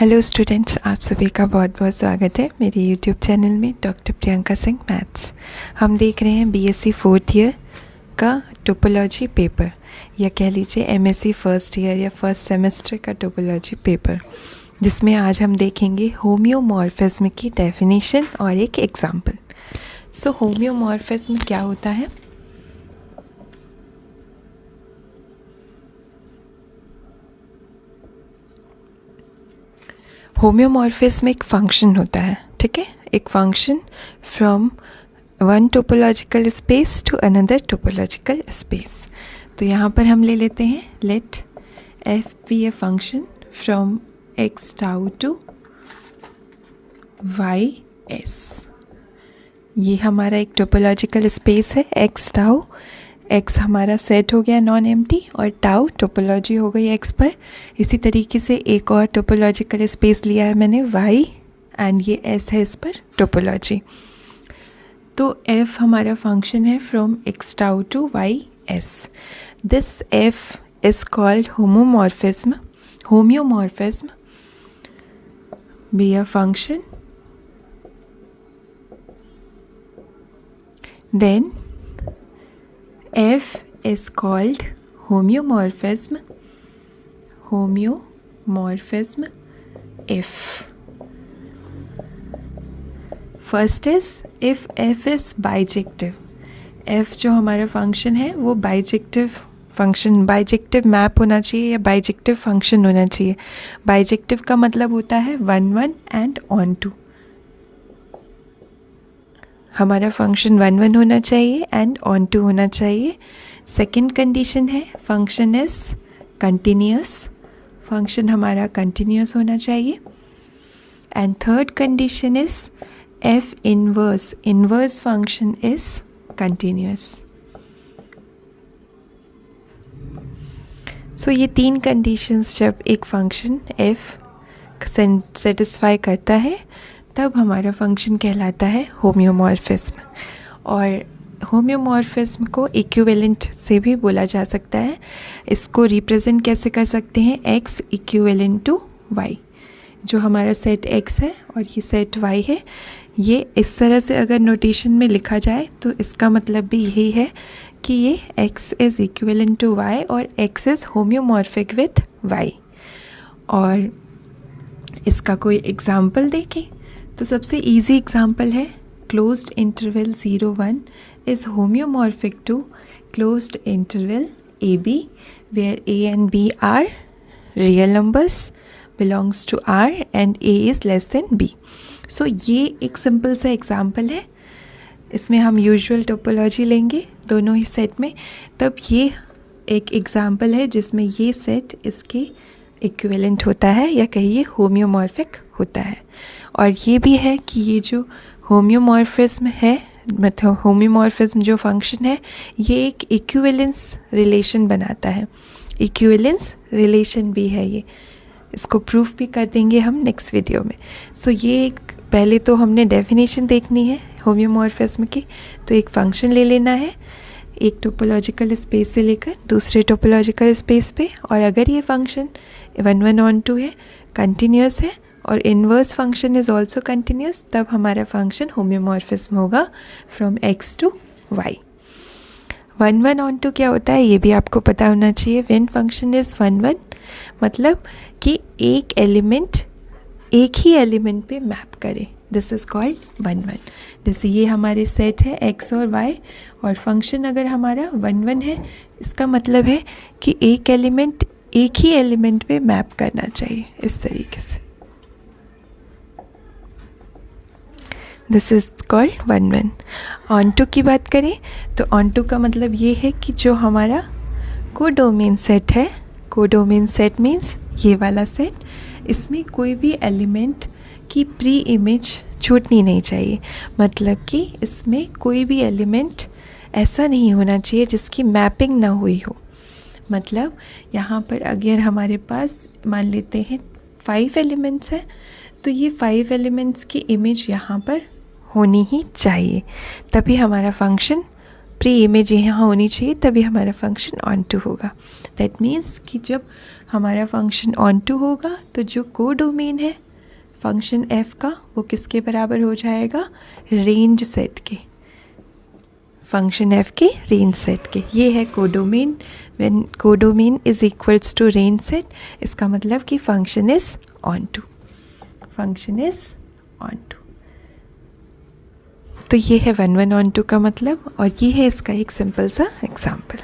Hello students, आप सभी का बहुत बहुत स्वागत है मेरे यूट्यूब चैनल में डॉक्टर प्रियंका सिंह मैथ्स। हम देख रहे हैं बीएससी फोर्थ ईयर का टोपोलॉजी पेपर, या कह लीजिए एमएससी फर्स्ट ईयर या फर्स्ट सेमेस्टर का टोपोलॉजी पेपर, जिसमें आज हम देखेंगे होम्योमॉर्फिज्म की डेफिनेशन और एक एग्जाम्पल। सो होम्योमॉर्फिज्म क्या होता है? होम्योमॉर्फिज्म एक फंक्शन होता है, ठीक है, एक function from one topological space to another topological space. तो यहाँ पर हम ले लेते हैं let F be a function from X tau to Y S. ये हमारा एक टोपोलॉजिकल स्पेस है एक्स टाउ। एक्स हमारा सेट हो गया नॉन एम्प्टी और टाउ टोपोलॉजी हो गई एक्स पर। इसी तरीके से एक और टोपोलॉजिकल स्पेस लिया है मैंने वाई, एंड ये एस है इस पर टोपोलॉजी। तो एफ हमारा फंक्शन है from X tau to Y S. This F is called homeomorphism. Homeomorphism be a function then f is called homeomorphism. Homeomorphism if first is if f is bijective. f जो हमारा function है वो bijective function, bijective map होना चाहिए या bijective function होना चाहिए। Bijective का मतलब होता है 1 1 एंड ऑन टू। हमारा फंक्शन 1 1 होना चाहिए एंड ऑन टू होना चाहिए। सेकेंड कंडीशन है फंक्शन इज कंटिन्यूस। फंक्शन हमारा कंटिन्यूस होना चाहिए। And third condition is F inverse. Inverse function is continuous. So ये तीन कंडीशंस जब एक फंक्शन एफ सेटिस्फाई करता है तब हमारा फंक्शन कहलाता है होम्योमॉर्फिज्म। और होम्योमॉर्फिज्म को इक्विवेलेंट से भी बोला जा सकता है। इसको रिप्रेजेंट कैसे कर सकते हैं? x equivalent to y। जो हमारा सेट x है और ये सेट y है, ये इस तरह से अगर नोटेशन में लिखा जाए तो इसका मतलब भी यही है कि ये x is equivalent to y और x is homeomorphic with y। और इसका कोई एग्जाम्पल देखें तो सबसे इजी एग्जाम्पल है closed interval 0 1 is homeomorphic to closed interval AB where A and B are real numbers belongs to R and A is less than B। So ये एक simple सा एग्जाम्पल है। इसमें हम यूजुअल टोपोलॉजी लेंगे दोनों ही set में, तब ये एक एग्जाम्पल है जिसमें ये सेट इसके इक्विवेलेंट होता है या कहिए होम्योमॉर्फिक होता है। और ये भी है कि ये जो होम्योमॉर्फिज्म है, मतलब होम्योमॉर्फिज्म जो फंक्शन है, ये एक इक्विवेलेंस रिलेशन बनाता है। इक्विवेलेंस रिलेशन भी है ये, इसको प्रूफ भी कर देंगे हम नेक्स्ट वीडियो में। सो ये एक पहले तो हमने डेफिनेशन देखनी है होम्योमॉर्फिज्म की। तो एक फंक्शन ले लेना है एक टोपोलॉजिकल स्पेस से लेकर दूसरे टोपोलॉजिकल स्पेस पे, और अगर ये फंक्शन 1 1 ऑन टू है, कंटिन्यूस है और inverse function is also continuous, तब हमारा फंक्शन होम्योमॉर्फिज्म होगा from X to Y. 1 1 onto क्या होता है ये भी आपको पता होना चाहिए। व्हेन फंक्शन इज 1 1 मतलब कि एक एलिमेंट एक ही एलिमेंट पे मैप करे, दिस इज़ कॉल्ड 1 1। जैसे ये हमारे सेट है x और y और फंक्शन अगर हमारा 1 1 है, इसका मतलब है कि एक एलिमेंट एक ही एलिमेंट पे मैप करना चाहिए इस तरीके से। This is called 1 1। Onto की बात करें तो ऑन टू का मतलब ये है कि जो हमारा कोडोमेन सेट है, कोडोमेन सेट मीन्स ये वाला सेट, इसमें कोई भी एलिमेंट की प्री इमेज छूटनी नहीं चाहिए। मतलब कि इसमें कोई भी एलिमेंट ऐसा नहीं होना चाहिए जिसकी मैपिंग ना हुई हो। मतलब यहाँ पर अगर हमारे पास मान लेते हैं 5 एलिमेंट्स हैं, तो ये 5 एलिमेंट्स की इमेज यहाँ पर होनी ही चाहिए, तभी हमारा फंक्शन प्री इमेज यहाँ होनी चाहिए, तभी हमारा फंक्शन ऑन टू होगा। दैट मीन्स कि जब हमारा फंक्शन ऑन टू होगा तो जो कोडोमेन है फंक्शन f का वो किसके बराबर हो जाएगा, रेंज सेट के, फंक्शन f के रेंज सेट के। ये है codomain. When codomain is equals to range set, इसका मतलब कि function is onto, function is onto. तो ये है 1 1 ऑन टू का मतलब, और ये है इसका एक सिंपल सा एग्जाम्पल।